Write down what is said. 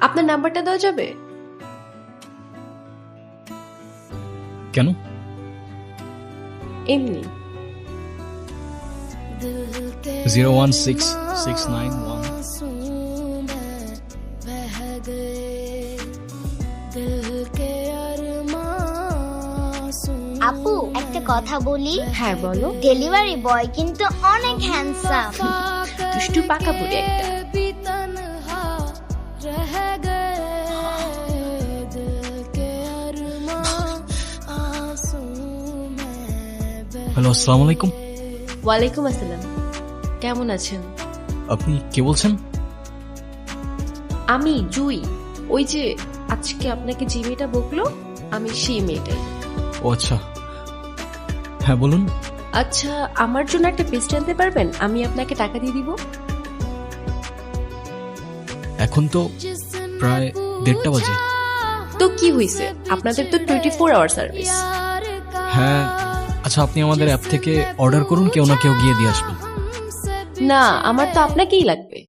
আপনার নাম্বারটা দেওয়া যাবে? কেন? এমনি। 01669 আপু একটা কথা বলি। হ্যাঁ বলো। ডেলিভারি বয় কিন্তু অনেক হ্যান্ডসাম। দুষ্টু পাকা বুড়ি একটা। হ্যালো, আসসালামু আলাইকুম। ওয়ালাইকুম আসসালাম। কেমন আছেন? আপনি কে বলছেন? আমি জুই। ওই যে আজকে আপনাকে যে মেয়েটা বকলো, আমি সেই মেয়েটাই। ও আচ্ছা, হ্যাঁ বলুন। আচ্ছা, আমার জন্য একটা পেস্ট আনতে পারবেন? আমি আপনাকে টাকা দিয়ে দিব। এখন তো প্রায় 1:30 বাজে। তো কি হয়েছে, আপনাদের তো 24 আওয়ার সার্ভিস। হ্যাঁ আচ্ছা, আপনি আমাদের অ্যাপ থেকে অর্ডার করুন, কেউ না কেউ গিয়ে দিয়ে আসবেন। না, আমার তো আপনাকেই লাগবে।